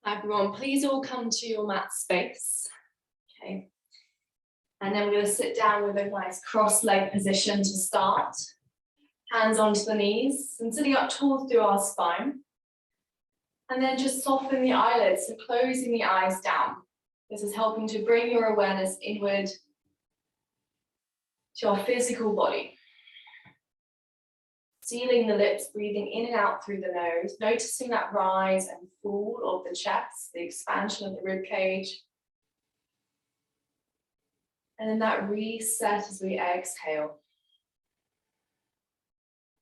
Everyone, please all come to your mat space. Okay. And then we're going to sit down with a nice cross-leg position to start. Hands onto the knees and sitting up tall through our spine. And then just soften the eyelids, so closing the eyes down. This is helping to bring your awareness inward to your physical body. Sealing the lips, breathing in and out through the nose, noticing that rise and fall of the chest, the expansion of the rib cage. And then that reset as we exhale.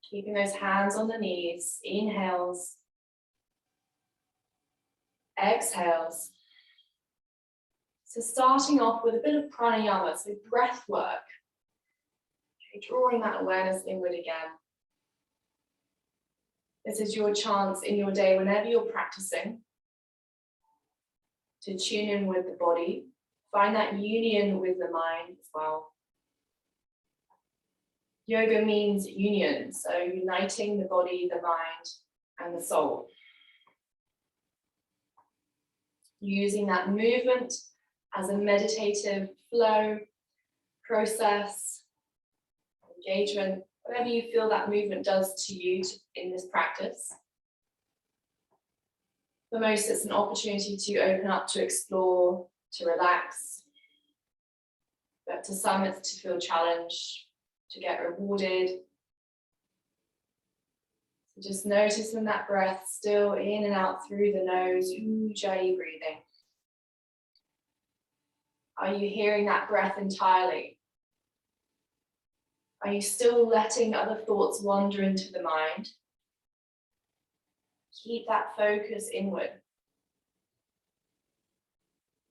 Keeping those hands on the knees, inhales, exhales. So starting off with a bit of pranayama, so breath work. Okay, drawing that awareness inward again. This is your chance in your day, whenever you're practicing, to tune in with the body, find that union with the mind as well. Yoga means union, so uniting the body, the mind, and the soul. Using that movement as a meditative flow, process, engagement, whatever you feel that movement does to you in this practice. For most, it's an opportunity to open up, to explore, to relax. But to some, it's to feel challenged, to get rewarded. So just noticing that breath still in and out through the nose, Ujjayi breathing. Are you hearing that breath entirely? Are you still letting other thoughts wander into the mind? Keep that focus inward.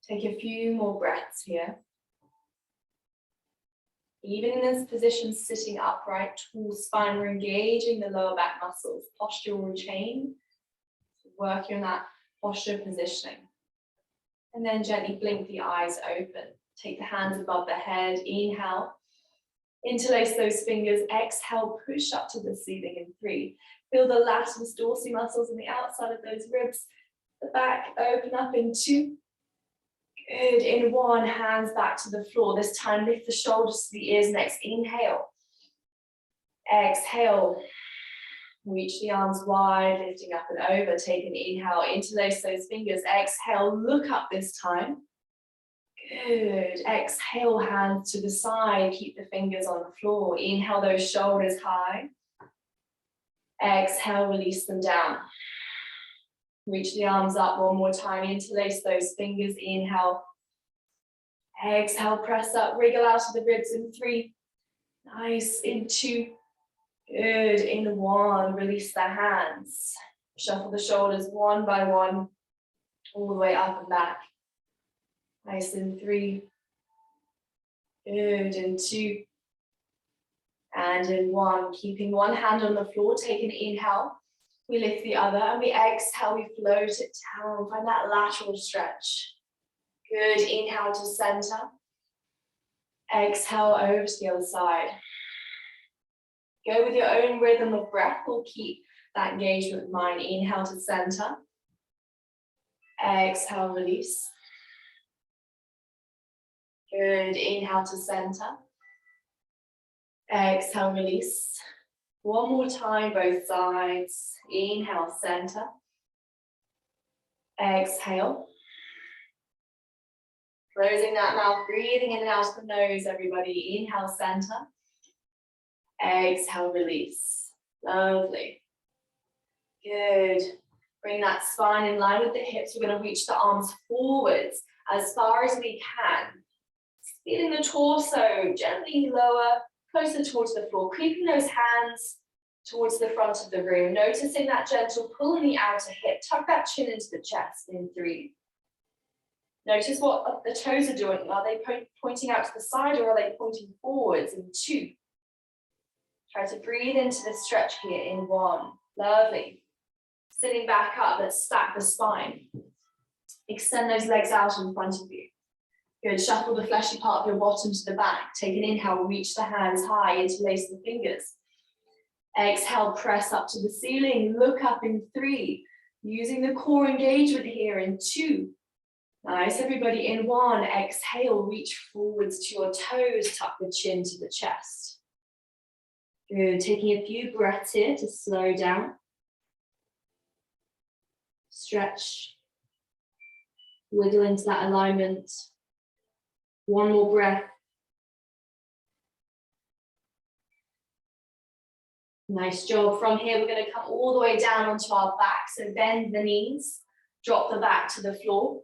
Take a few more breaths here. Even in this position, sitting upright, tall spine, we're engaging the lower back muscles. Posture will change. Working on that posture positioning. And then gently blink the eyes open. Take the hands above the head. Inhale. Interlace those fingers. Exhale, push up to the ceiling in 3. Feel the latissimus dorsi muscles on the outside of those ribs. The back, open up in 2. Good, in 1, hands back to the floor. This time, lift the shoulders to the ears next. Inhale. Exhale. Reach the arms wide, lifting up and over. Take an inhale, interlace those fingers. Exhale, look up this time. Good. Exhale, hands to the side. Keep the fingers on the floor. Inhale those shoulders high. Exhale, release them down. Reach the arms up one more time. Interlace those fingers. Inhale. Exhale, press up. Wriggle out of the ribs in 3. Nice. In 2. Good. In 1. Release the hands. Shuffle the shoulders one by one. All the way up and back. Nice, in 3. Good, in 2. And in 1. Keeping one hand on the floor, take an inhale. We lift the other and we exhale, we float it down. Find that lateral stretch. Good, inhale to center. Exhale over to the other side. Go with your own rhythm of breath. We'll keep that engagement with mind. Inhale to center. Exhale, release. Good, inhale to center. Exhale, release. One more time, both sides. Inhale, center. Exhale. Closing that mouth, breathing in and out of the nose, everybody. Inhale, center. Exhale, release. Lovely. Good. Bring that spine in line with the hips. We're going to reach the arms forwards as far as we can. Feeling the torso gently lower, closer towards the floor. Creeping those hands towards the front of the room. Noticing that gentle pull in the outer hip. Tuck that chin into the chest in 3. Notice what the toes are doing. Are they pointing out to the side or are they pointing forwards in 2? Try to breathe into the stretch here in 1. Lovely. Sitting back up, let's stack the spine. Extend those legs out in front of you. Good, shuffle the fleshy part of your bottom to the back. Take an inhale, reach the hands high, interlace the fingers. Exhale, press up to the ceiling, look up in 3. Using the core engagement here in 2. Nice, everybody, in 1. Exhale, reach forwards to your toes, tuck the chin to the chest. Good, taking a few breaths here to slow down. Stretch. Wiggle into that alignment. 1 more breath. Nice job. From here, we're going to come all the way down onto our back. So bend the knees, drop the back to the floor.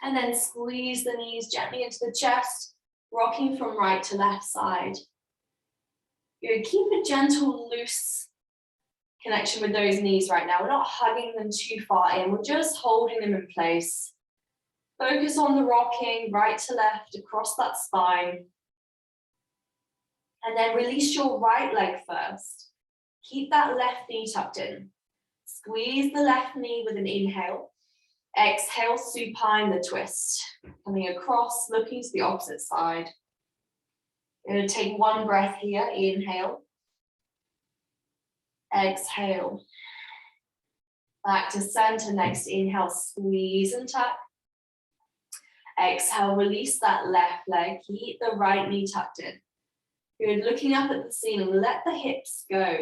And then squeeze the knees gently into the chest, rocking from right to left side. Good. Keep a gentle, loose connection with those knees right now. We're not hugging them too far in. We're just holding them in place. Focus on the rocking right to left across that spine. And then release your right leg first. Keep that left knee tucked in. Squeeze the left knee with an inhale. Exhale, supine the twist. Coming across, looking to the opposite side. You're going to take 1 breath here. Inhale. Exhale. Back to center. Next inhale, squeeze and tuck. Exhale, release that left leg. Keep the right knee tucked in. Good, looking up at the ceiling, let the hips go.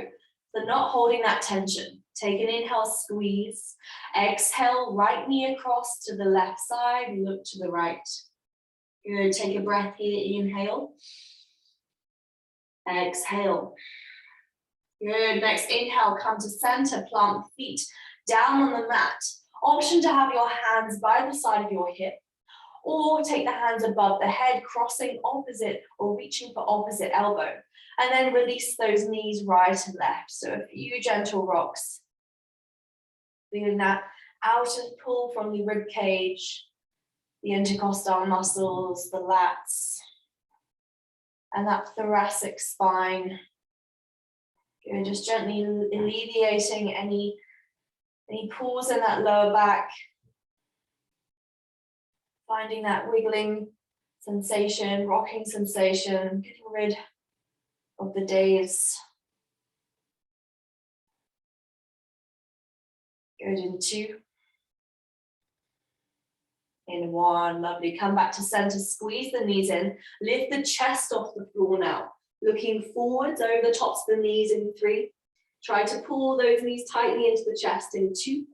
So not holding that tension. Take an inhale, squeeze. Exhale, right knee across to the left side, look to the right. Good, take a breath here, inhale. Exhale. Good, next inhale, come to center, plant the feet down on the mat. Option to have your hands by the side of your hip, or take the hands above the head, crossing opposite or reaching for opposite elbow. And then release those knees right and left. So a few gentle rocks. Feeling that outer pull from the rib cage, the intercostal muscles, the lats, and that thoracic spine. Good, just gently alleviating any pulls in that lower back. Finding that wiggling sensation, rocking sensation, getting rid of the days. Good, in 2. In 1, lovely. Come back to center, squeeze the knees in, lift the chest off the floor now. Looking forwards over the tops of the knees in 3. Try to pull those knees tightly into the chest in 2.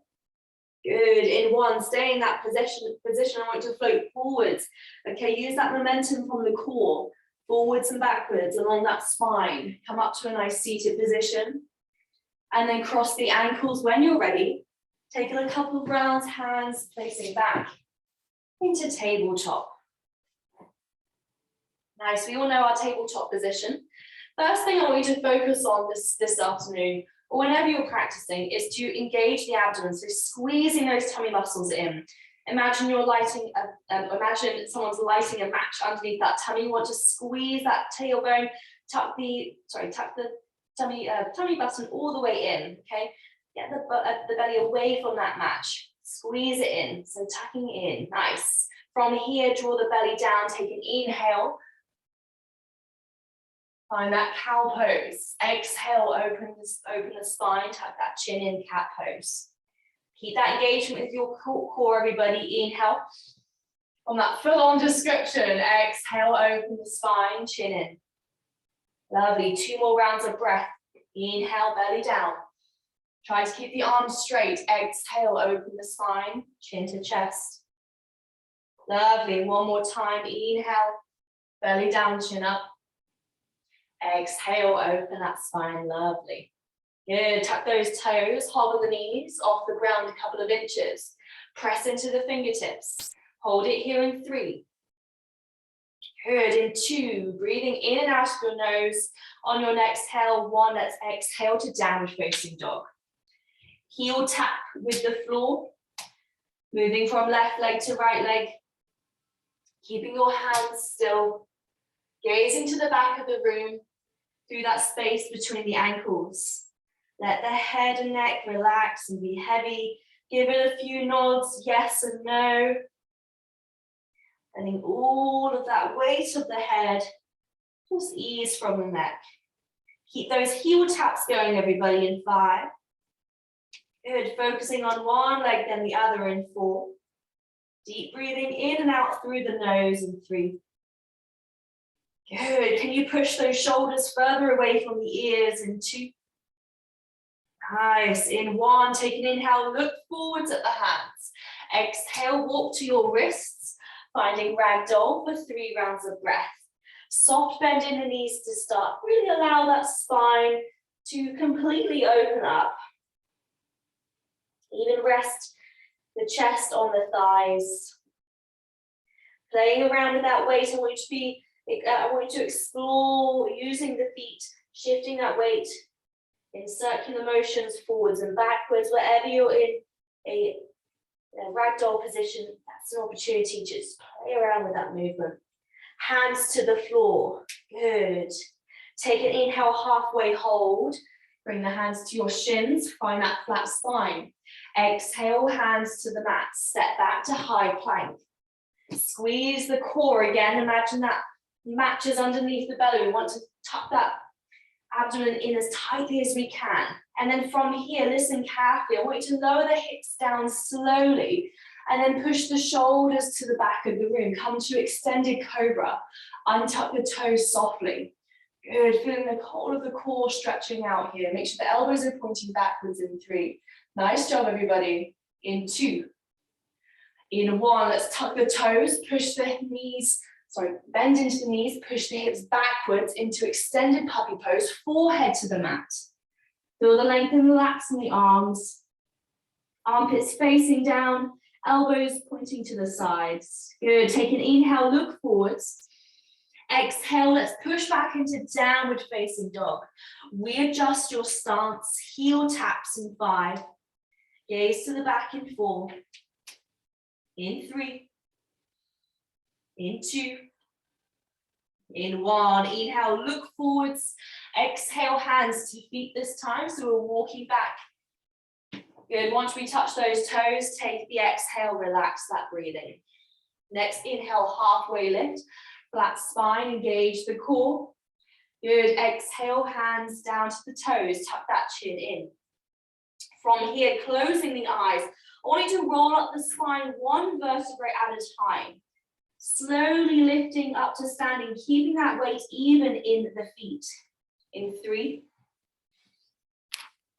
Good, in 1, stay in that position. I want to float forwards. Okay, use that momentum from the core, forwards and backwards along that spine. Come up to a nice seated position. And then cross the ankles when you're ready. Take a couple of rounds, hands placing back into tabletop. Nice, we all know our tabletop position. First thing I want you to focus on this afternoon, or whenever you're practicing, is to engage the abdomen, so squeezing those tummy muscles in. Imagine you're imagine someone's lighting a match underneath that tummy. You want to squeeze that tailbone, tuck the tummy button all the way in, okay? Get the belly away from that match. Squeeze it in, so tucking in, nice. From here, draw the belly down, take an inhale. Find that cow pose. Exhale, open the spine, tuck that chin in, cat pose. Keep that engagement with your core, everybody. Inhale. From that full-on description, exhale, open the spine, chin in. Lovely, 2 more rounds of breath. Inhale, belly down. Try to keep the arms straight. Exhale, open the spine, chin to chest. Lovely, 1 more time. Inhale, belly down, chin up. Exhale, open that spine, lovely. Good, tuck those toes, hobble the knees off the ground a couple of inches. Press into the fingertips. Hold it here in 3. Good, in 2, breathing in and out of your nose. On your next exhale, 1, let's exhale to downward facing dog. Heel tap with the floor. Moving from left leg to right leg. Keeping your hands still. Gazing to the back of the room. Through that space between the ankles. Let the head and neck relax and be heavy. Give it a few nods, yes and no. Letting all of that weight of the head just ease from the neck. Keep those heel taps going, everybody, in 5, Good, focusing on one leg, then the other in 4. Deep breathing in and out through the nose in 3. Good, can you push those shoulders further away from the ears in 2? Nice, in 1, take an inhale, look forwards at the hands. Exhale, walk to your wrists, finding ragdoll for 3 rounds of breath. Soft bend in the knees to start. Really allow that spine to completely open up. Even rest the chest on the thighs. Playing around with that weight, I want you to explore using the feet, shifting that weight in circular motions forwards and backwards. Wherever you're in a ragdoll position, that's an opportunity to just play around with that movement. Hands to the floor. Good. Take an inhale, halfway hold. Bring the hands to your shins. Find that flat spine. Exhale, hands to the mat. Step back to high plank. Squeeze the core again. Imagine that matches underneath the belly. We want to tuck that abdomen in as tightly as we can. And then from here, listen carefully. I want you to lower the hips down slowly and then push the shoulders to the back of the room. Come to extended cobra. Untuck the toes softly. Good, feeling the whole of the core stretching out here. Make sure the elbows are pointing backwards in 3. Nice job, everybody. In 2. In 1, let's tuck the toes, push the knees, bend into the knees, push the hips backwards into extended puppy pose, forehead to the mat. Feel the length and relax in the arms. Armpits facing down, elbows pointing to the sides. Good, take an inhale, look forwards. Exhale, let's push back into downward facing dog. Readjust your stance, heel taps in 5. Gaze to the back in 4. In 3. In 2. In 1. Inhale, look forwards. Exhale, hands to feet this time. So we're walking back. Good. Once we touch those toes, take the exhale, relax that breathing. Next, inhale, halfway lift. Flat spine, engage the core. Good. Exhale, hands down to the toes. Tuck that chin in. From here, closing the eyes. I want you to roll up the spine 1 vertebrae at a time. Slowly lifting up to standing, keeping that weight even in the feet. In 3.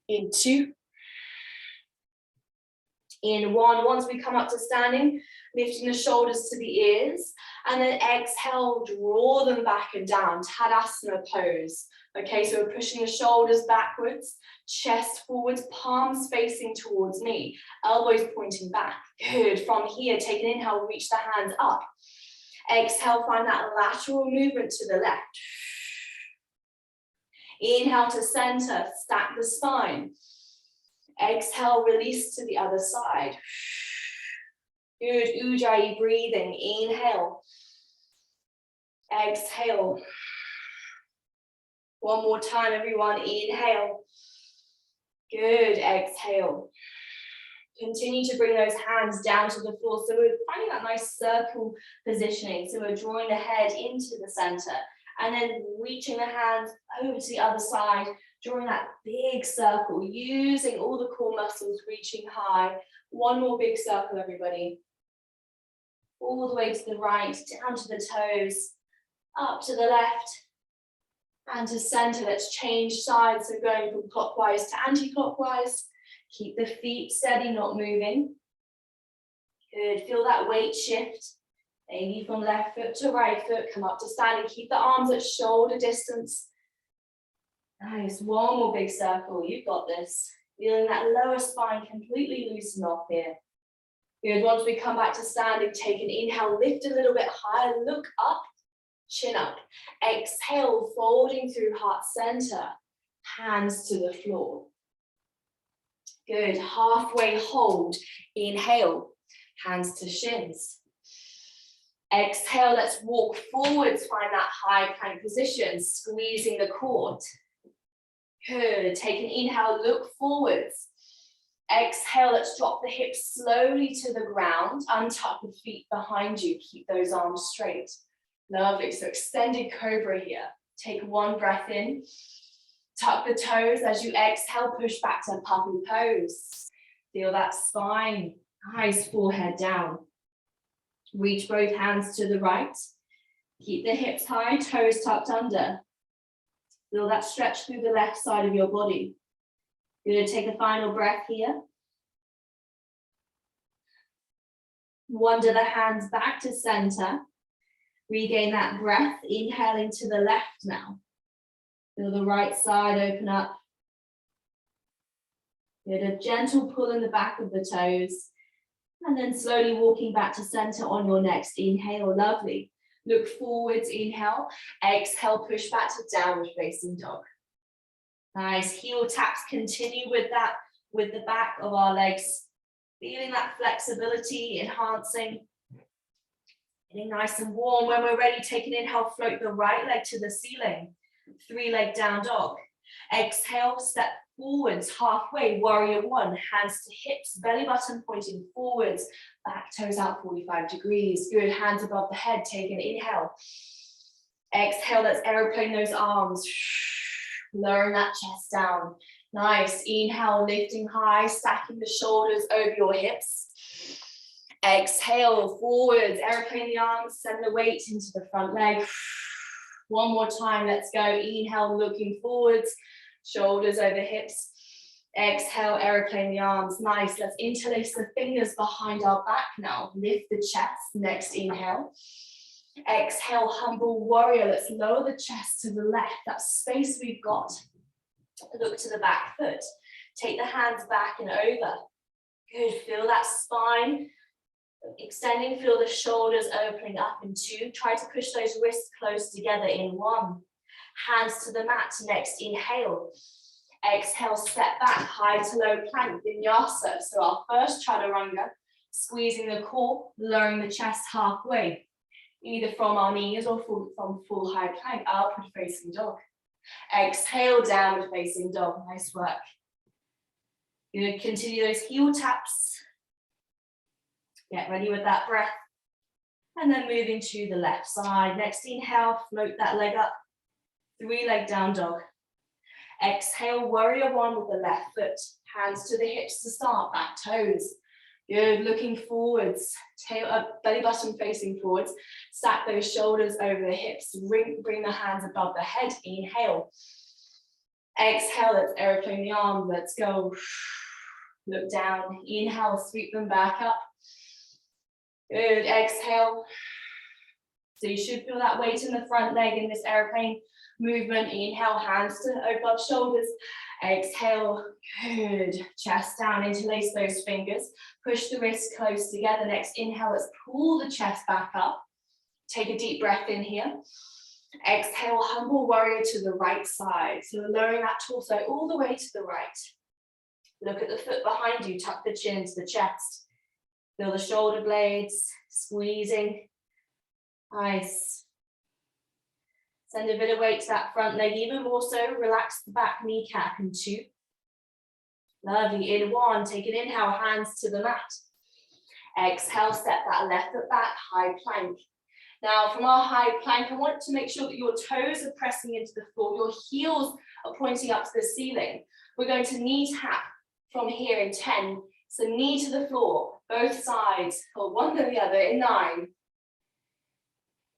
In 2. In 1. Once we come up to standing, lifting the shoulders to the ears. And then exhale, draw them back and down. Tadasana Pose. Okay, so we're pushing the shoulders backwards, chest forwards, palms facing towards me, elbows pointing back. Good. From here, take an inhale, reach the hands up. Exhale, find that lateral movement to the left. Inhale to center, stack the spine. Exhale, release to the other side. Good. Ujjayi breathing. Inhale. Exhale. One more time, everyone. Inhale. Good. Exhale. Continue to bring those hands down to the floor. So we're finding that nice circle positioning. So we're drawing the head into the center and then reaching the hands over to the other side, drawing that big circle, using all the core muscles, reaching high. One more big circle, everybody. All the way to the right, down to the toes, up to the left, and to center. Let's change sides. So going from clockwise to anti-clockwise. Keep the feet steady, not moving. Good, feel that weight shift. Maybe from left foot to right foot, come up to standing. Keep the arms at shoulder distance. Nice, one more big circle, you've got this. Feeling that lower spine completely loosen off here. Good, once we come back to standing, take an inhale, lift a little bit higher, look up, chin up. Exhale, folding through heart center, hands to the floor. Good, halfway hold, inhale, hands to shins. Exhale, let's walk forwards, find that high plank position, squeezing the core. Good, take an inhale, look forwards. Exhale, let's drop the hips slowly to the ground, untuck the feet behind you, keep those arms straight. Lovely, so extended cobra here. Take 1 breath in, tuck the toes. As you exhale, push back to puppy pose. Feel that spine, nice forehead down. Reach both hands to the right. Keep the hips high, toes tucked under. Feel that stretch through the left side of your body. You're gonna take a final breath here. Wander the hands back to center. Regain that breath, inhaling to the left now. Feel the right side open up. Get a gentle pull in the back of the toes. And then slowly walking back to center on your next inhale. Lovely. Look forwards, inhale. Exhale, push back to downward facing dog. Nice. Heel taps continue with that, with the back of our legs. Feeling that flexibility, enhancing. Getting nice and warm. When we're ready, take an inhale, float the right leg to the ceiling. 3-leg down dog. Exhale, step forwards halfway, warrior one, hands to hips, belly button pointing forwards, back toes out 45 degrees. Good, hands above the head, take an inhale. Exhale, let's aeroplane those arms. Lowering that chest down. Nice, inhale, lifting high, stacking the shoulders over your hips. Exhale, forwards, aeroplane the arms, send the weight into the front leg. One more time, let's go. Inhale, looking forwards, shoulders over hips. Exhale, aeroplane the arms. Nice, let's interlace the fingers behind our back now. Lift the chest, next inhale. Exhale, humble warrior. Let's lower the chest to the left, that space we've got. Look to the back foot. Take the hands back and over. Good, feel that spine extending, feel the shoulders opening up in 2. Try to push those wrists close together in 1. Hands to the mat, next inhale. Exhale, step back, high to low plank, vinyasa. So our first chaturanga, squeezing the core, lowering the chest halfway, either from our knees or from full high plank, upward facing dog. Exhale, downward facing dog, nice work. You're gonna continue those heel taps. Get ready with that breath. And then moving to the left side. Next inhale, float that leg up. 3-leg down dog. Exhale, warrior one with the left foot. Hands to the hips to start, back toes. Good, looking forwards. Tail up, belly button facing forwards. Stack those shoulders over the hips. Bring the hands above the head. Inhale. Exhale, let's aeroplane the arm. Let's go. Look down. Inhale, sweep them back up. Good, exhale. So you should feel that weight in the front leg in this airplane movement. Inhale, hands to above shoulders. Exhale, good. Chest down, interlace those fingers. Push the wrists close together. Next inhale, let's pull the chest back up. Take a deep breath in here. Exhale, humble warrior to the right side. So lowering that torso all the way to the right. Look at the foot behind you, tuck the chin into the chest. Feel the shoulder blades squeezing. Nice. Send a bit of weight to that front leg, even more so. Relax the back kneecap in 2. Lovely. In 1, take an inhale, hands to the mat. Exhale, step that left foot back, high plank. Now, from our high plank, I want to make sure that your toes are pressing into the floor. Your heels are pointing up to the ceiling. We're going to knee tap from here in 10. So knee to the floor, both sides, or one to the other in 9.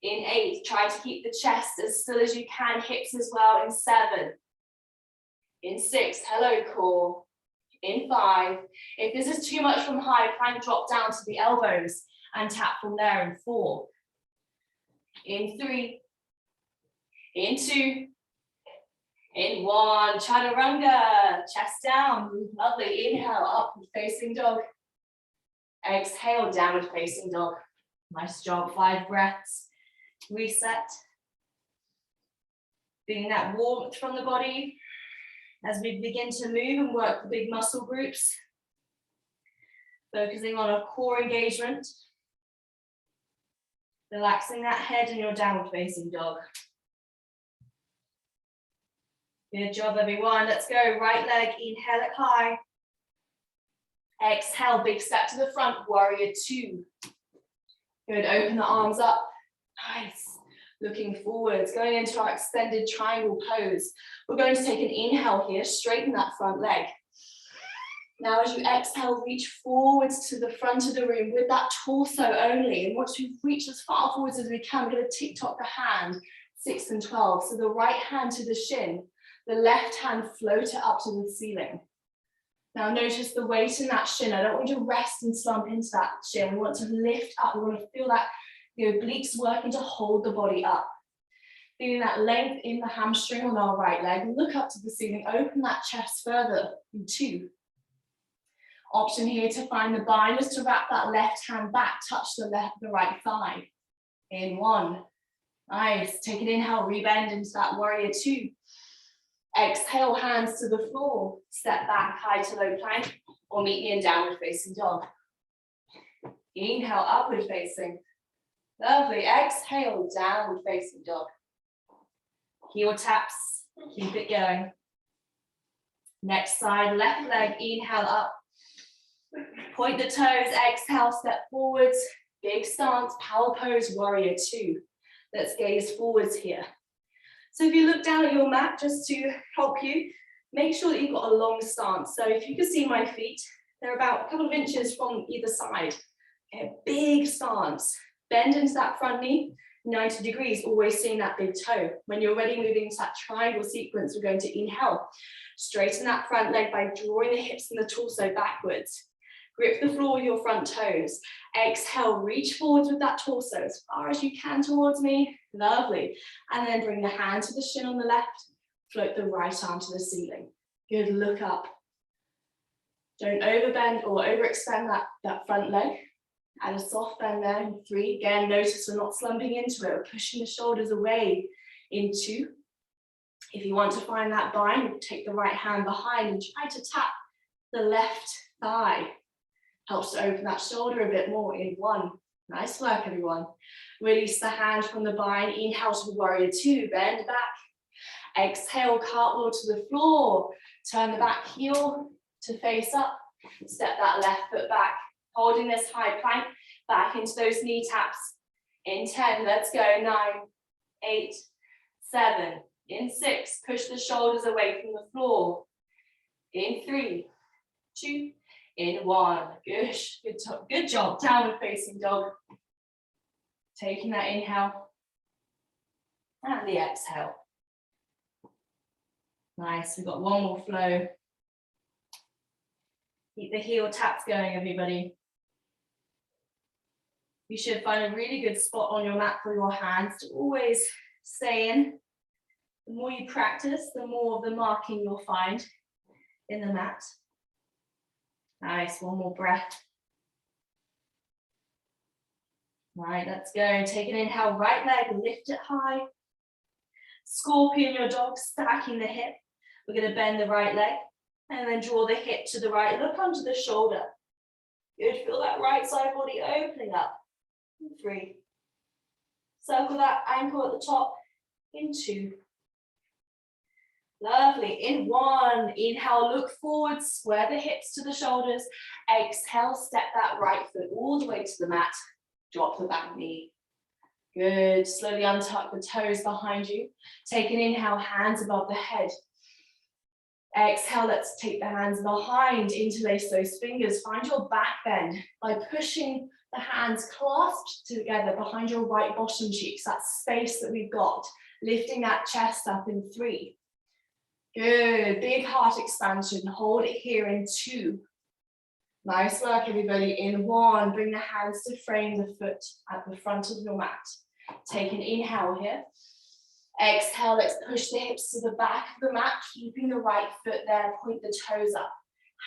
In 8, try to keep the chest as still as you can, hips as well in 7. In 6, hello core. In 5, if this is too much from high plank, drop down to the elbows and tap from there in 4. In 3, in 2, in 1, chaturanga, chest down, lovely, inhale, upward facing dog. Exhale, downward facing dog. Nice job, 5 breaths. Reset. Feeling that warmth from the body as we begin to move and work the big muscle groups. Focusing on a core engagement. Relaxing that head in your downward facing dog. Good job, everyone. Let's go. Right leg, inhale it high. Exhale, big step to the front, warrior 2. Good, open the arms up. Nice. Looking forwards, going into our extended triangle pose. We're going to take an inhale here, straighten that front leg. Now as you exhale, reach forwards to the front of the room with that torso only. And once we've reached as far forwards as we can, we're going to tick-tock the hand, 6 and 12. So the right hand to the shin, the left hand float it up to the ceiling. Now notice the weight in that shin. I don't want you to rest and slump into that shin. We want to lift up. We want to feel that obliques working to hold the body up. Feeling that length in the hamstring on our right leg. Look up to the ceiling. Open that chest further in 2. Option here to find the binders to wrap that left hand back. Touch the right thigh. In 1. Nice. Take an inhale. Rebend into that warrior 2. Exhale, hands to the floor. Step back, high to low plank, or meet me in downward facing dog. Inhale, upward facing. Lovely. Exhale, downward facing dog. Heel taps. Keep it going. Next side, left leg. Inhale up. Point the toes. Exhale, step forwards. Big stance, power pose, warrior 2. Let's gaze forwards here. So if you look down at your mat, just to help you, make sure that you've got a long stance. So if you can see my feet, they're about a couple of inches from either side. Okay, big stance. Bend into that front knee, 90 degrees, always seeing that big toe. When you're ready, moving into that triangle sequence, we're going to inhale. Straighten that front leg by drawing the hips and the torso backwards. Grip the floor with your front toes. Exhale, reach forwards with that torso as far as you can towards me. Lovely. And then bring the hand to the shin on the left. Float the right arm to the ceiling. Good, look up. Don't overbend or overextend that front leg. Add a soft bend there in 3. Again, notice we're not slumping into it. We're pushing the shoulders away in 2. If you want to find that bind, take the right hand behind and try to tap the left thigh. Helps to open that shoulder a bit more in 1. Nice work, everyone. Release the hand from the bind. Inhale to the warrior 2. Bend back. Exhale, cartwheel to the floor. Turn the back heel to face up. Step that left foot back. Holding this high plank. Back into those knee taps. In 10, let's go. 9, 8, 7. In 6, push the shoulders away from the floor. In 3, 2, in 1. Good job. Downward facing dog. Taking that inhale. And the exhale. Nice. We've got one more flow. Keep the heel taps going, everybody. You should find a really good spot on your mat for your hands to always stay in. The more you practice, the more of the marking you'll find in the mat. Nice, one more breath. Right, let's go. Take an inhale, right leg, lift it high. Scorpion your dog, stacking the hip. We're going to bend the right leg and then draw the hip to the right. Look onto the shoulder. Good, feel that right side body opening up. In 3. Circle that ankle at the top. In 2. Lovely. In 1, inhale, look forward, square the hips to the shoulders. Exhale, step that right foot all the way to the mat. Drop the back knee. Good. Slowly untuck the toes behind you. Take an inhale, hands above the head. Exhale, let's take the hands behind, interlace those fingers. Find your back bend by pushing the hands clasped together behind your right bottom cheeks, that space that we've got. Lifting that chest up in 3. Good, big heart expansion. Hold it here in 2. Nice work, everybody. In 1, bring the hands to frame the foot at the front of your mat. Take an inhale here. Exhale, let's push the hips to the back of the mat, keeping the right foot there. Point the toes up.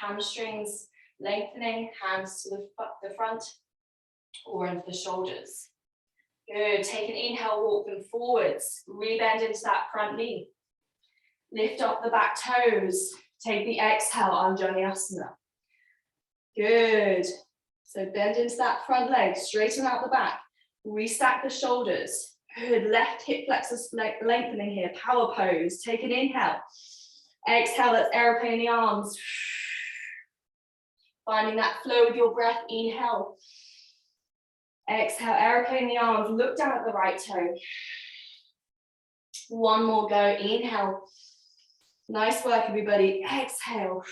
Hamstrings lengthening, hands to the front or into the shoulders. Good, take an inhale, walk them forwards. Rebend into that front knee. Lift up the back toes. Take the exhale, Anjaneyasana. Good. So bend into that front leg, straighten out the back. Restack the shoulders. Good. Left hip flexors lengthening here. Power pose. Take an inhale. Exhale, let's aeroplane the arms. Finding that flow with your breath. Inhale. Exhale, aeroplane the arms. Look down at the right toe. One more go. Inhale. Nice work, everybody. Exhale.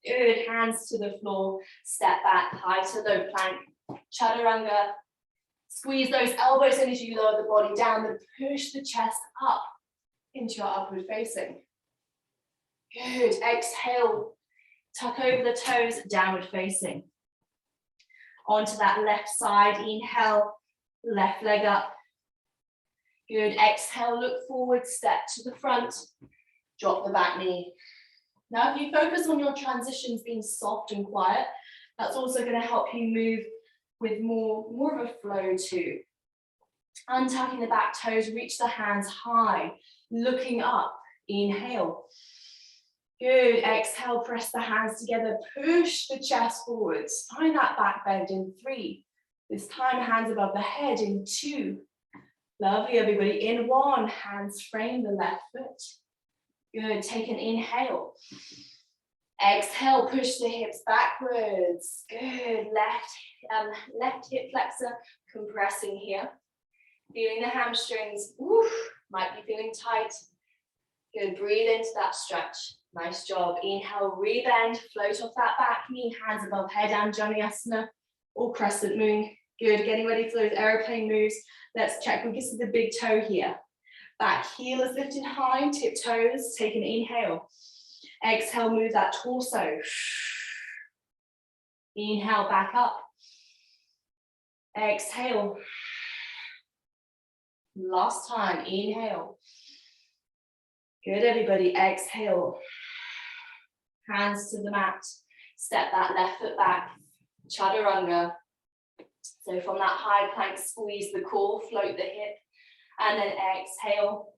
Good, hands to the floor, step back, high to low plank, Chaturanga. Squeeze those elbows in as you lower the body down, then push the chest up into your upward facing. Good, exhale, tuck over the toes, downward facing. Onto that left side, inhale, left leg up. Good, exhale, look forward, step to the front, drop the back knee. Now, if you focus on your transitions being soft and quiet, that's also going to help you move with more of a flow too. Untucking the back toes, reach the hands high, looking up, inhale. Good, exhale, press the hands together, push the chest forwards, find that back bend in 3. This time, hands above the head in 2. Lovely, everybody, in 1, hands frame the left foot. Good, take an inhale. Exhale, push the hips backwards. Good, left hip flexor compressing here. Feeling the hamstrings, might be feeling tight. Good, breathe into that stretch. Nice job. Inhale, rebend, float off that back knee, hands above head, Anjaneyasana or crescent moon. Good, getting ready for those aeroplane moves. Let's check, this is the big toe here. Back heel is lifted high, tip toes, take an inhale. Exhale, move that torso. Inhale, back up. Exhale. Last time, inhale. Good, everybody, exhale. Hands to the mat. Step that left foot back. Chaturanga. So from that high plank, squeeze the core, float the hip, and then exhale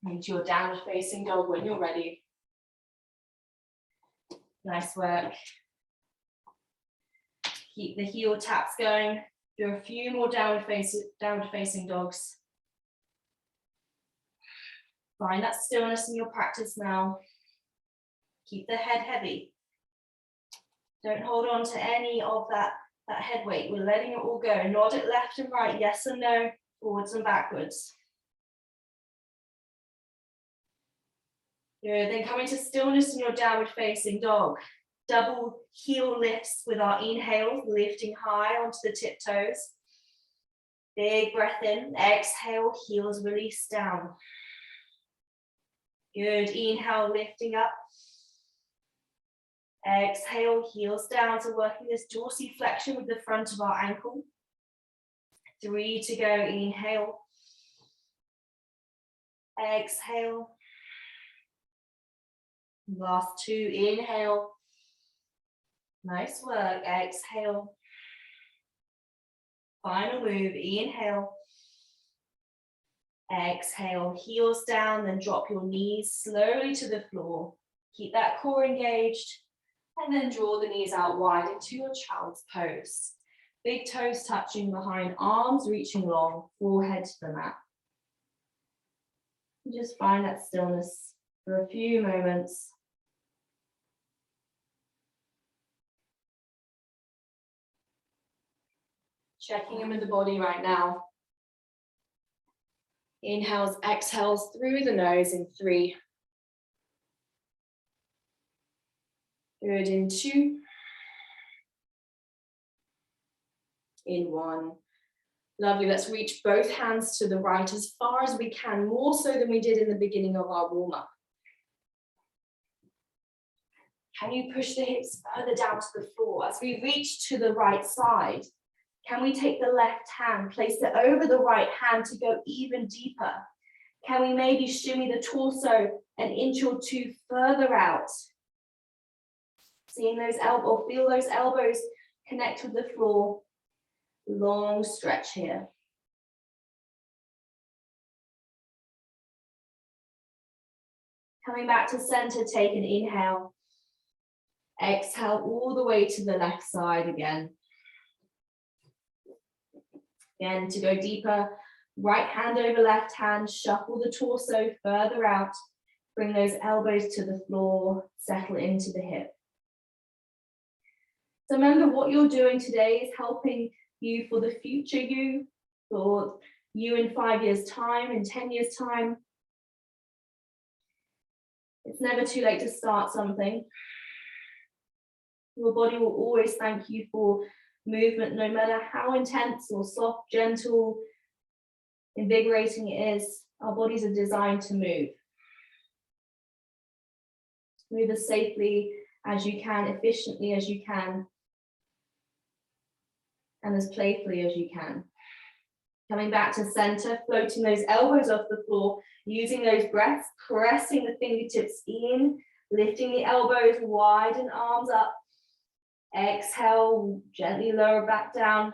into your downward facing dog when you're ready. Nice work. Keep the heel taps going. Do a few more downward facing dogs. Find that stillness in your practice now. Keep the head heavy. Don't hold on to any of that head weight. We're letting it all go. Nod it left and right, yes and no, forwards and backwards. Good, then come into stillness in your downward facing dog. Double heel lifts with our inhales, lifting high onto the tiptoes. Big breath in, exhale, heels release down. Good, inhale, lifting up. Exhale, heels down. So working this dorsiflexion with the front of our ankle. 3 to go, inhale. Exhale. Last 2, inhale. Nice work, exhale. Final move, inhale. Exhale, heels down, then drop your knees slowly to the floor. Keep that core engaged, and then draw the knees out wide into your child's pose. Big toes touching behind, arms reaching long, forehead to the mat. And just find that stillness for a few moments. Checking in with the body right now. Inhales, exhales through the nose in 3. Good, in 2. In 1. Lovely, let's reach both hands to the right as far as we can, more so than we did in the beginning of our warm-up. Can you push the hips further down to the floor? As we reach to the right side, can we take the left hand, place it over the right hand to go even deeper? Can we maybe shimmy the torso an inch or 2 further out? Seeing those elbows, feel those elbows connect with the floor. Long stretch here. Coming back to center, take an inhale. Exhale all the way to the left side again. Again, to go deeper, right hand over left hand, shuffle the torso further out, bring those elbows to the floor, settle into the hip. So remember, what you're doing today is helping you for the future you, for you in 5 years' time, in 10 years' time. It's never too late to start something. Your body will always thank you for movement, no matter how intense or soft, gentle, invigorating it is. Our bodies are designed to move. Move as safely as you can, efficiently as you can, and as playfully as you can. Coming back to center, floating those elbows off the floor, using those breaths, pressing the fingertips in, lifting the elbows, widen arms up. Exhale, gently lower back down.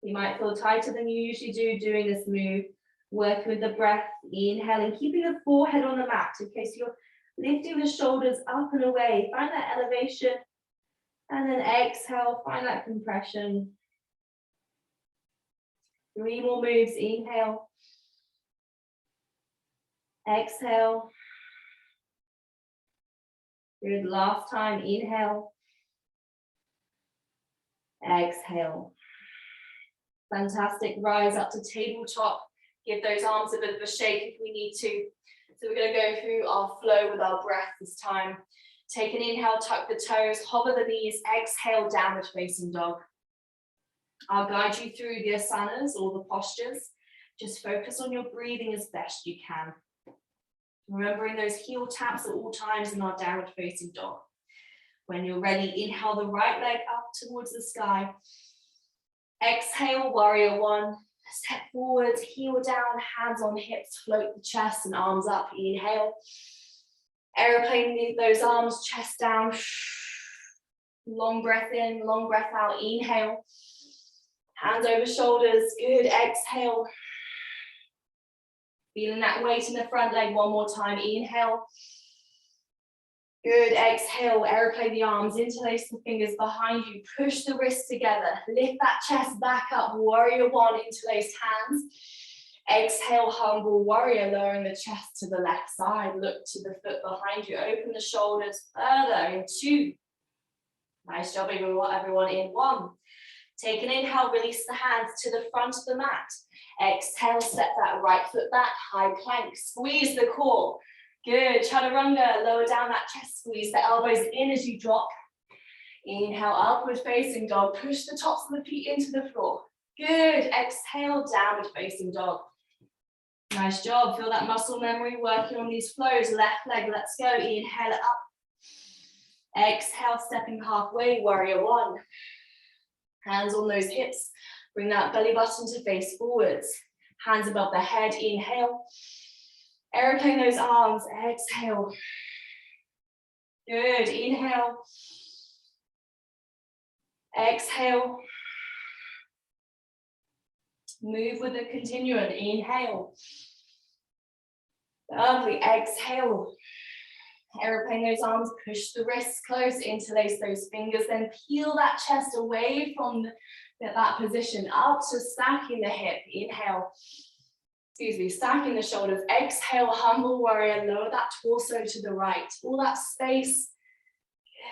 You might feel tighter than you usually do doing this move. Work with the breath, inhaling, keeping the forehead on the mat. Okay, so you're lifting the shoulders up and away. Find that elevation. And then exhale, find that compression. 3 more moves, inhale. Exhale. Good, last time, inhale. Exhale. Fantastic, rise up to tabletop. Give those arms a bit of a shake if we need to. So we're going to go through our flow with our breath this time. Take an inhale, tuck the toes, hover the knees, exhale, downward facing dog. I'll guide you through the asanas or the postures. Just focus on your breathing as best you can. Remembering those heel taps at all times in our downward facing dog. When you're ready, inhale the right leg up towards the sky. Exhale, warrior one. Step forwards, heel down, hands on hips, float the chest and arms up. Inhale. Aeroplane those arms, chest down. Long breath in, long breath out. Inhale. Hands over shoulders. Good. Exhale. Feeling that weight in the front leg one more time. Inhale. Good. Exhale. Aeroplane the arms. Interlace the fingers behind you. Push the wrists together. Lift that chest back up. Warrior one. Interlaced hands. Exhale. Humble warrior. Lowering the chest to the left side. Look to the foot behind you. Open the shoulders further in 2. Nice job, everyone. In 1. Take an inhale. Release the hands to the front of the mat. Exhale. Step that right foot back. High plank. Squeeze the core. Good. Chaturanga. Lower down that chest. Squeeze the elbows in as you drop. Inhale. Upward facing dog. Push the tops of the feet into the floor. Good. Exhale. Downward facing dog. Nice job. Feel that muscle memory working on these flows. Left leg. Let's go. Inhale it up. Exhale. Stepping halfway. Warrior one. Hands on those hips. Bring that belly button to face forwards. Hands above the head. Inhale. Aeroplane those arms. Exhale. Good. Inhale. Exhale. Move with the continuum. Inhale. Lovely. Exhale. Aeroplane those arms. Push the wrists close. Interlace those fingers. Then peel that chest away from that position. Up to stacking the hip. Inhale. Stacking the shoulders. Exhale, humble warrior. Lower that torso to the right. All that space.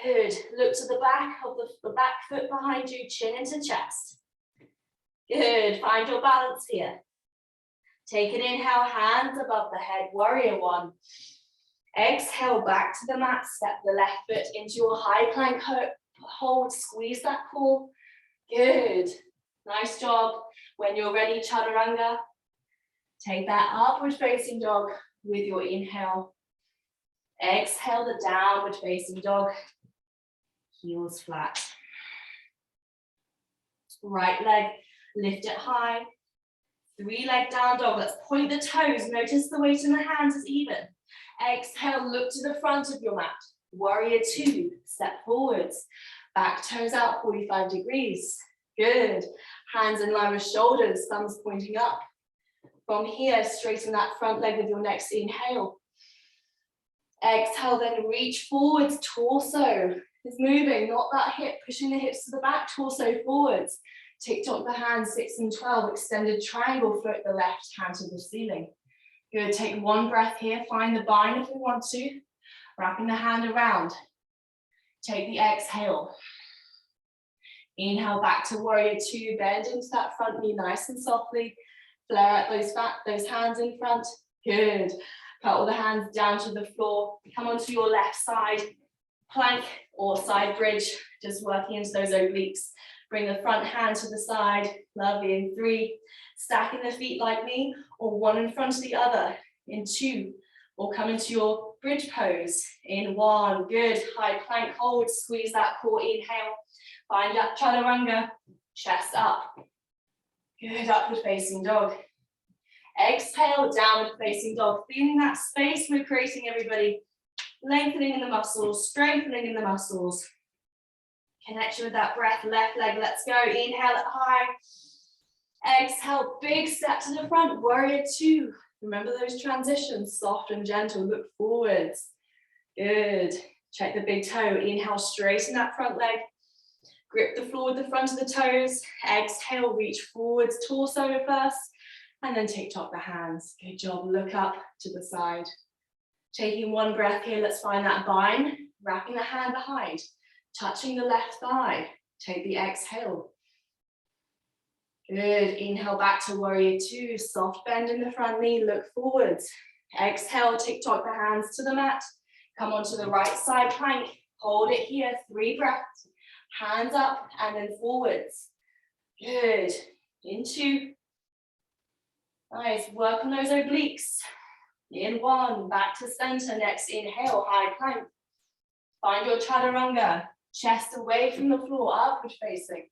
Good. Look to the back of the back foot behind you. Chin into chest. Good. Find your balance here. Take an inhale. Hands above the head. Warrior one. Exhale, back to the mat. Step the left foot into your high plank hold. Squeeze that core. Good. Nice job. When you're ready, Chaturanga. Take that upward facing dog with your inhale. Exhale the downward facing dog. Heels flat. Right leg, lift it high. 3 leg down dog. Let's point the toes. Notice the weight in the hands is even. Exhale, look to the front of your mat. Warrior two, step forwards. Back toes out 45 degrees. Good. Hands in line with shoulders, thumbs pointing up. From here, straighten that front leg with your next inhale. Exhale, then reach forwards, torso is moving, not that hip, pushing the hips to the back, torso forwards. TikTok the hands, 6 and 12, extended triangle, float the left hand to the ceiling. Good, take 1 breath here, find the bind if we want to, wrapping the hand around. Take the exhale. Inhale back to warrior two, bend into that front knee nice and softly. Flare out those hands in front. Good. Put all the hands down to the floor. Come onto your left side. Plank or side bridge, just working into those obliques. Bring the front hand to the side, lovely, in 3, stacking the feet like me, or one in front of the other, in 2, or come into your bridge pose, in 1, good, high plank hold, squeeze that core, inhale, find that chaturanga, chest up, good, upward facing dog. Exhale, downward facing dog, feeling that space we're creating, everybody, lengthening in the muscles, strengthening in the muscles. Connection with that breath, left leg, let's go. Inhale it high. Exhale, big step to the front, warrior 2. Remember those transitions, soft and gentle, look forwards. Good. Check the big toe. Inhale, straighten that front leg. Grip the floor with the front of the toes. Exhale, reach forwards, torso first, and then TikTok the hands. Good job, look up to the side. Taking one breath here, let's find that bind, wrapping the hand behind. Touching the left thigh, take the exhale. Good, inhale back to warrior 2, soft bend in the front knee, look forwards. Exhale, TikTok the hands to the mat. Come onto the right side plank, hold it here, 3 breaths. Hands up and then forwards. Good, into. Nice, work on those obliques. In 1, back to center, next inhale, high plank. Find your chaturanga. Chest away from the floor, upward facing.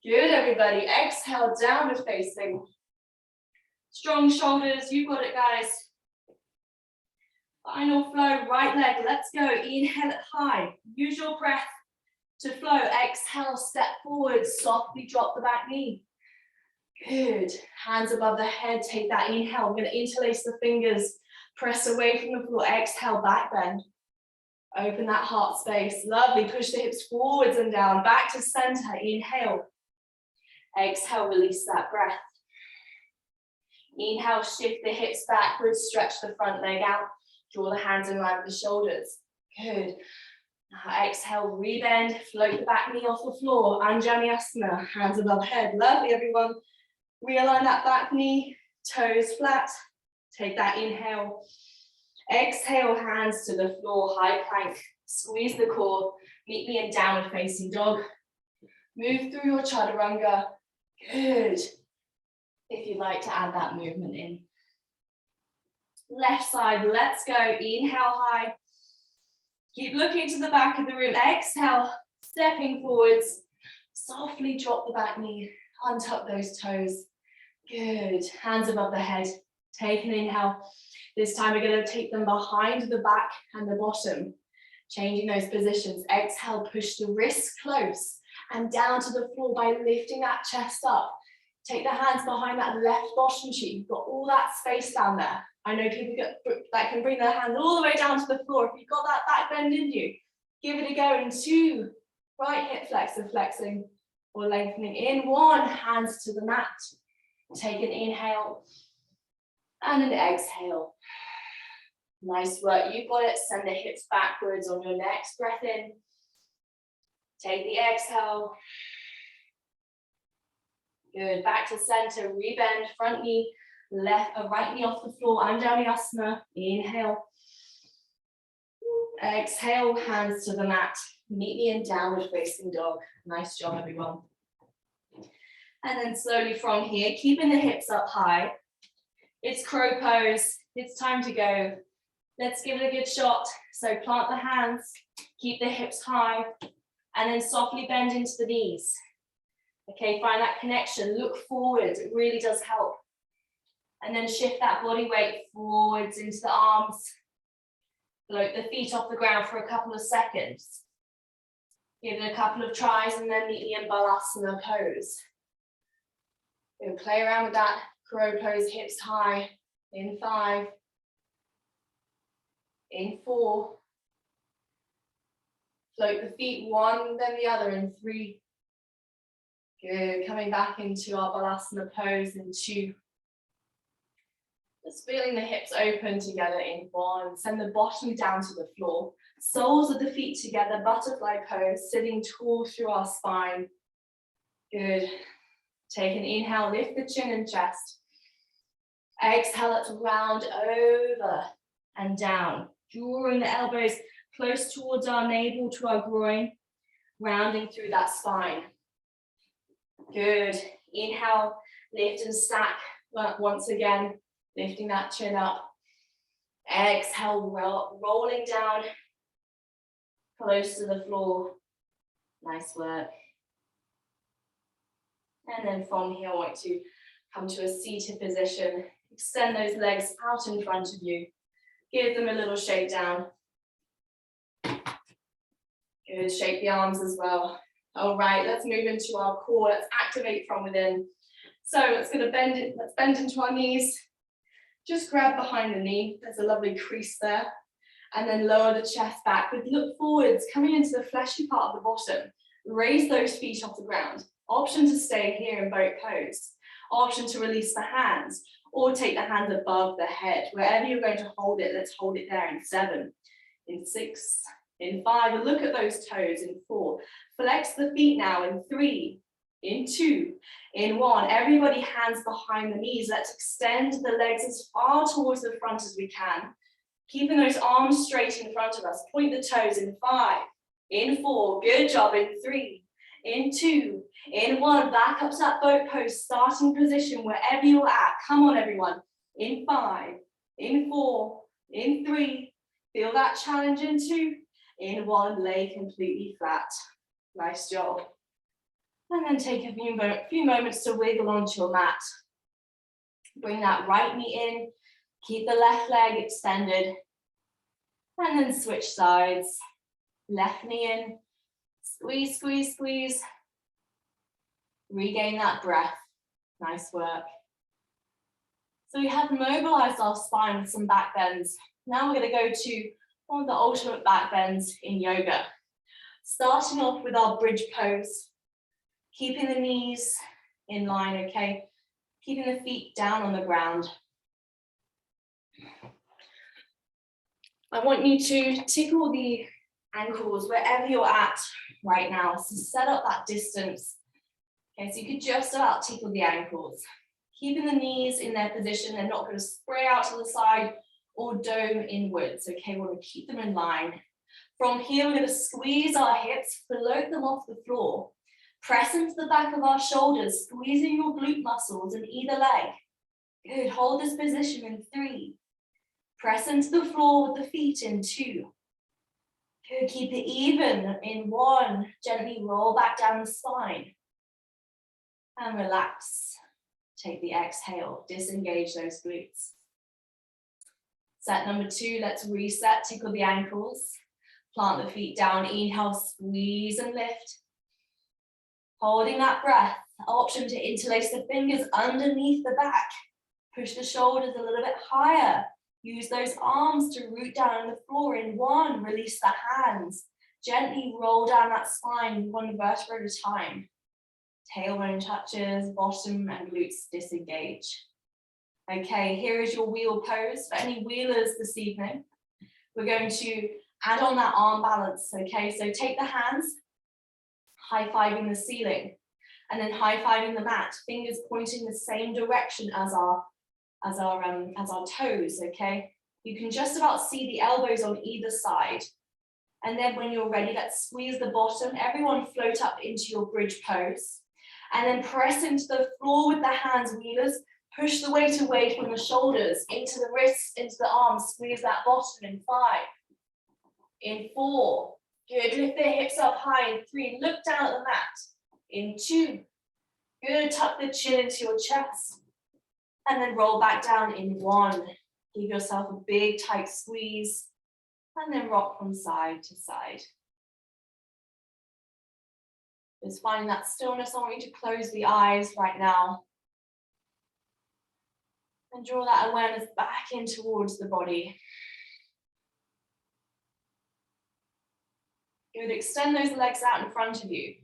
Good, everybody. Exhale, downward facing. Strong shoulders, you got it, guys. Final flow, right leg, let's go. Inhale it high. Use your breath to flow. Exhale, step forward, softly drop the back knee. Good. Hands above the head, take that inhale. I'm going to interlace the fingers, press away from the floor. Exhale, back bend. Open that heart space. Lovely. Push the hips forwards and down. Back to center. Inhale. Exhale, release that breath. Inhale, shift the hips backwards. Stretch the front leg out. Draw the hands in line with the shoulders. Good. Now exhale, rebend. Float the back knee off the floor. Anjaneyasana. Hands above head. Lovely, everyone. Realign that back knee. Toes flat. Take that inhale. Exhale, hands to the floor, high plank. Squeeze the core. Meet me in downward facing dog. Move through your chaturanga. Good. If you'd like to add that movement in. Left side, let's go. Inhale high. Keep looking to the back of the room. Exhale, stepping forwards. Softly drop the back knee. Untuck those toes. Good. Hands above the head. Take an inhale. This time we're going to take them behind the back and the bottom. Changing those positions. Exhale, push the wrists close and down to the floor by lifting that chest up. Take the hands behind that left bottom cheek. You've got all that space down there. I know people that can bring their hands all the way down to the floor. If you've got that back bend in you, give it a go in 2. Right hip flexor flexing or lengthening. In 1, hands to the mat. Take an inhale and an exhale. Nice work, you got it. Send the hips backwards on your next breath in. Take the exhale. Good, back to center, rebend, front knee, right knee off the floor, Anjaneyasana. Inhale. Exhale, hands to the mat. Meet me in downward facing dog. Nice job, everyone. And then slowly from here, keeping the hips up high. It's crow pose. It's time to go. Let's give it a good shot. So plant the hands, keep the hips high, and then softly bend into the knees. Okay, find that connection. Look forward. It really does help. And then shift that body weight forwards into the arms. Float the feet off the ground for a couple of seconds. Give it a couple of tries and then meet me in Balasana pose. We'll play around with that crow pose, hips high. In 5. In 4. Float the feet one, then the other in 3. Good. Coming back into our Balasana pose in 2. Just feeling the hips open together in 1. Send the bottom down to the floor. Soles of the feet together, butterfly pose, sitting tall through our spine. Good. Take an inhale, lift the chin and chest. Exhale, let's round over and down. Drawing the elbows close towards our navel to our groin, rounding through that spine. Good. Inhale, lift and stack. Once again, lifting that chin up. Exhale, rolling down close to the floor. Nice work. And then from here, I want to come to a seated position. Extend those legs out in front of you. Give them a little shake down. Good, shake the arms as well. All right, let's move into our core. Let's activate from within. So let's bend into our knees. Just grab behind the knee. There's a lovely crease there. And then lower the chest back. With look forwards, coming into the fleshy part of the bottom. Raise those feet off the ground. Option to stay here in boat pose. Option to release the hands or take the hands above the head. Wherever you're going to hold it, let's hold it there in 7, in 6, in 5. And look at those toes in 4. Flex the feet now in 3, in 2, in 1. Everybody hands behind the knees. Let's extend the legs as far towards the front as we can. Keeping those arms straight in front of us. Point the toes in 5, in 4. Good job in 3, in 2, in 1. Back up to that boat pose, starting position wherever you're at. Come on, everyone. In 5, in 4, in 3. Feel that challenge in 2, in 1. Lay completely flat. Nice job. And then take a few moments to wiggle onto your mat. Bring that right knee in. Keep the left leg extended. And then switch sides. Left knee in. Squeeze, squeeze, squeeze. Regain that breath. Nice work. So we have mobilized our spine with some back bends. Now we're going to go to one of the ultimate back bends in yoga. Starting off with our bridge pose. Keeping the knees in line, okay? Keeping the feet down on the ground. I want you to tickle the ankles wherever you're at right now. So set up that distance. Okay, so you could just about tickle the ankles. Keeping the knees in their position. They're not going to spray out to the side or dome inwards. Okay, we're going to keep them in line. From here, we're going to squeeze our hips, float them off the floor. Press into the back of our shoulders, squeezing your glute muscles in either leg. Good, hold this position in 3. Press into the floor with the feet in 2. Good, keep it even in 1. Gently roll back down the spine. And relax. Take the exhale, disengage those glutes. Set number 2, let's reset, tickle the ankles. Plant the feet down, inhale, squeeze and lift. Holding that breath, option to interlace the fingers underneath the back. Push the shoulders a little bit higher. Use those arms to root down on the floor in 1. Release the hands. Gently roll down that spine 1 vertebra at a time. Tailbone touches, bottom and glutes disengage. Okay, here is your wheel pose. For any wheelers this evening, we're going to add on that arm balance. Okay, so take the hands, high-fiving the ceiling, and then high-fiving the mat, fingers pointing the same direction as our toes, okay? You can just about see the elbows on either side. And then when you're ready, let's squeeze the bottom. Everyone float up into your bridge pose. And then press into the floor with the hands, wheelers. Push the weight away from the shoulders, into the wrists, into the arms. Squeeze that bottom in 5. In 4. Good, lift the hips up high in 3. Look down at the mat. In 2. Good, tuck the chin into your chest. And then roll back down in 1. Give yourself a big tight squeeze. And then rock from side to side. Just finding that stillness. I want you to close the eyes right now. And draw that awareness back in towards the body. Good, extend those legs out in front of you.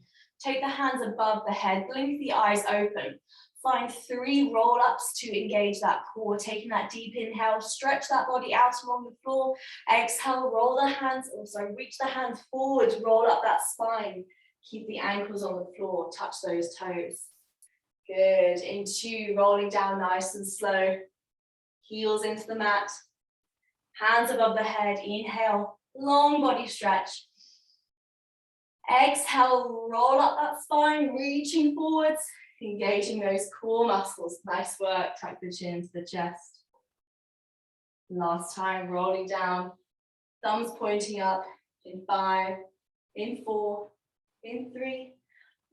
Take the hands above the head, blink the eyes open. Find 3 roll-ups to engage that core, taking that deep inhale, stretch that body out along the floor. Exhale, roll the hands, also reach the hands forward, roll up that spine. Keep the ankles on the floor, touch those toes. Good, in 2, rolling down nice and slow. Heels into the mat. Hands above the head, inhale, Long body stretch. Exhale, roll up that spine, reaching forwards, engaging those core muscles. Nice work, tuck the chin into the chest. Last time, rolling down, thumbs pointing up in 5, in 4, in 3,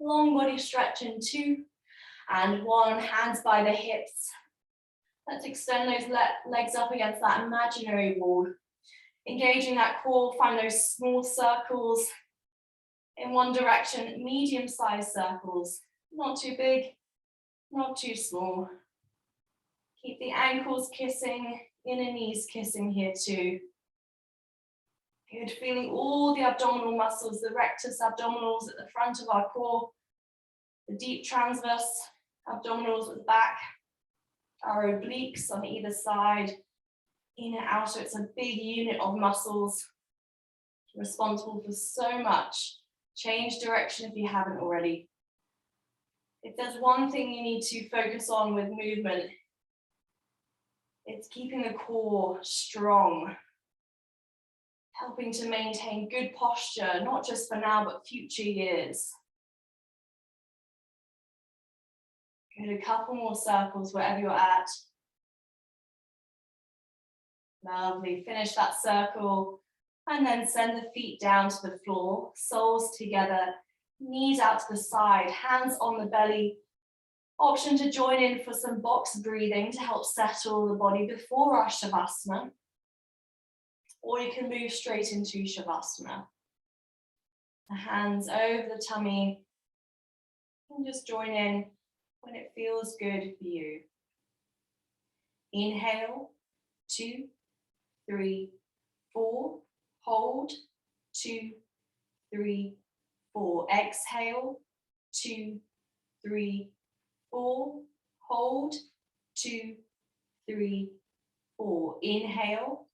long body stretch in 2, and 1, hands by the hips. Let's extend those legs up against that imaginary wall. Engaging that core, find those small circles in one direction, medium-sized circles. Not too big, not too small. Keep the ankles kissing, inner knees kissing here too. Good, feeling all the abdominal muscles, the rectus abdominals at the front of our core, the deep transverse abdominals at the back, our obliques on either side, inner, outer. It's a big unit of muscles responsible for so much. Change direction if you haven't already. If there's one thing you need to focus on with movement, it's keeping the core strong, helping to maintain good posture, not just for now, but future years. Good, a couple more circles wherever you're at. Lovely, finish that circle and then send the feet down to the floor, soles together, knees out to the side, hands on the belly. Option to join in for some box breathing to help settle the body before our Shavasana. Or you can move straight into Shavasana. The hands over the tummy and just join in when it feels good for you. Inhale, 2, 3, 4. Hold, 2, 3, 4. Exhale, 2, 3, 4. Hold, 2, 3, 4. Inhale,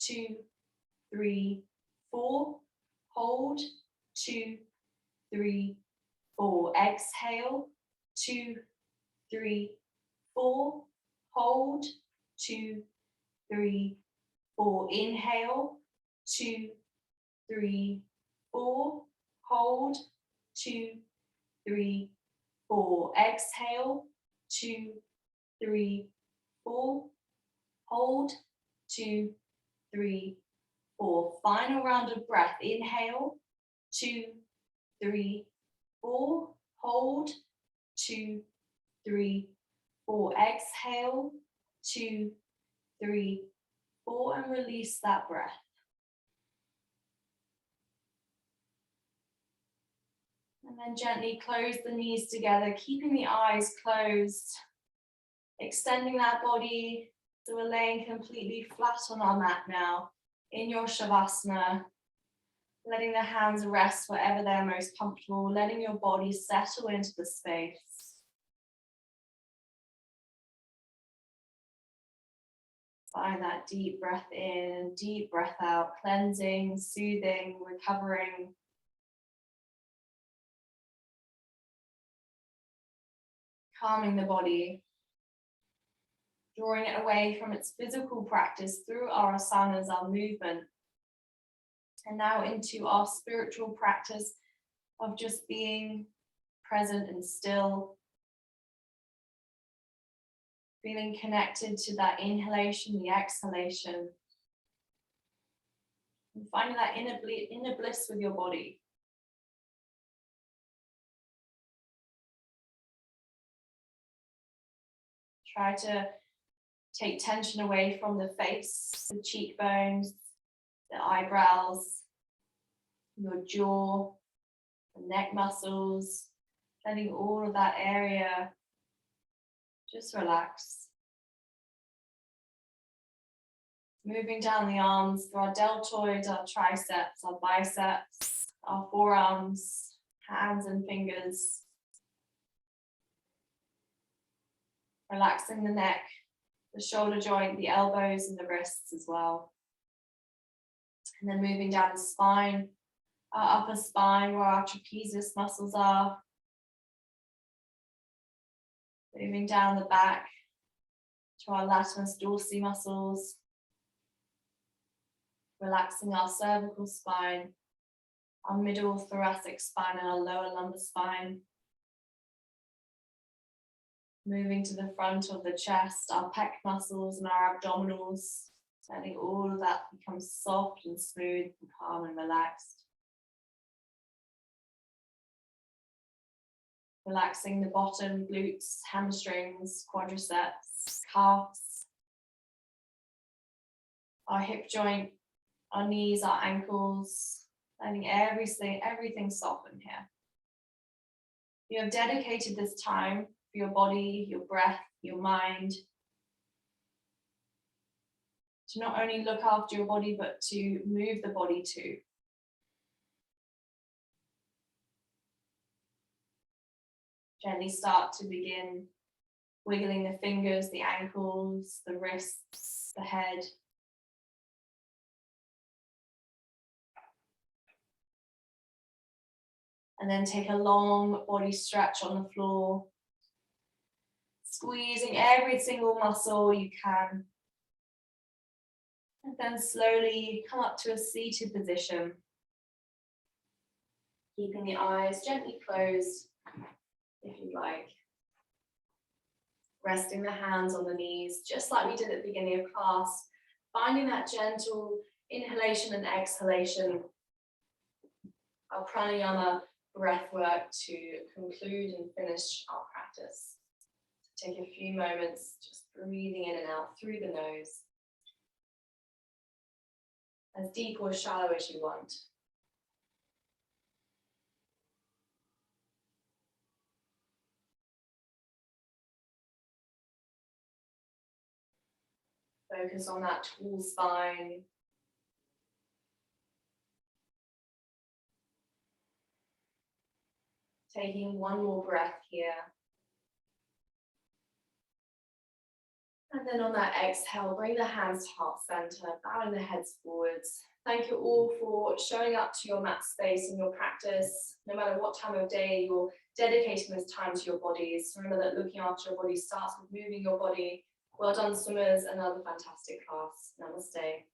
2, 3, 4. Hold, 2, 3, 4. Exhale, 2, 3, 4. Hold, 2, 3, 4. Inhale, 2, 3, 4. Hold, 2, 3, 4. Exhale, 2, 3, 4. Hold, 2, 3, 4. Final round of breath. Inhale, 2, 3, 4. Hold, 2, 3, 4. Exhale, 2, 3, 4. And release that breath. And then gently close the knees together, keeping the eyes closed, extending that body. So we're laying completely flat on our mat now in your Shavasana, letting the hands rest wherever they're most comfortable, letting your body settle into the space. Find that deep breath in, deep breath out, cleansing, soothing, recovering. Calming the body, drawing it away from its physical practice through our asanas, our movement, and now into our spiritual practice of just being present and still, feeling connected to that inhalation, the exhalation, and finding that inner bliss with your body. Try to take tension away from the face, the cheekbones, the eyebrows, your jaw, the neck muscles, letting all of that area just relax. Moving down the arms through our deltoids, our triceps, our biceps, our forearms, hands and fingers. Relaxing the neck, the shoulder joint, the elbows and the wrists as well. And then moving down the spine, our upper spine where our trapezius muscles are. Moving down the back to our latissimus dorsi muscles. Relaxing our cervical spine, our middle thoracic spine and our lower lumbar spine. Moving to the front of the chest, our pec muscles and our abdominals, letting all of that become soft and smooth and calm and relaxed. Relaxing the bottom, glutes, hamstrings, quadriceps, calves, our hip joint, our knees, our ankles, letting everything soften here. You have dedicated this time for your body, your breath, your mind, to not only look after your body, but to move the body too. Gently start to begin wiggling the fingers, the ankles, the wrists, the head. And then take a long body stretch on the floor, squeezing every single muscle you can. And then slowly come up to a seated position, keeping the eyes gently closed if you like. Resting the hands on the knees, just like we did at the beginning of class, finding that gentle inhalation and exhalation, our pranayama breath work to conclude and finish our practice. Take a few moments just breathing in and out through the nose, as deep or shallow as you want. Focus on that tall spine. Taking one more breath here. And then on that exhale, bring the hands to heart center, bowing the heads forwards. Thank you all for showing up to your mat space and your practice. No matter what time of day you're dedicating this time to your bodies. Remember that looking after your body starts with moving your body. Well done, swimmers. Another fantastic class. Namaste.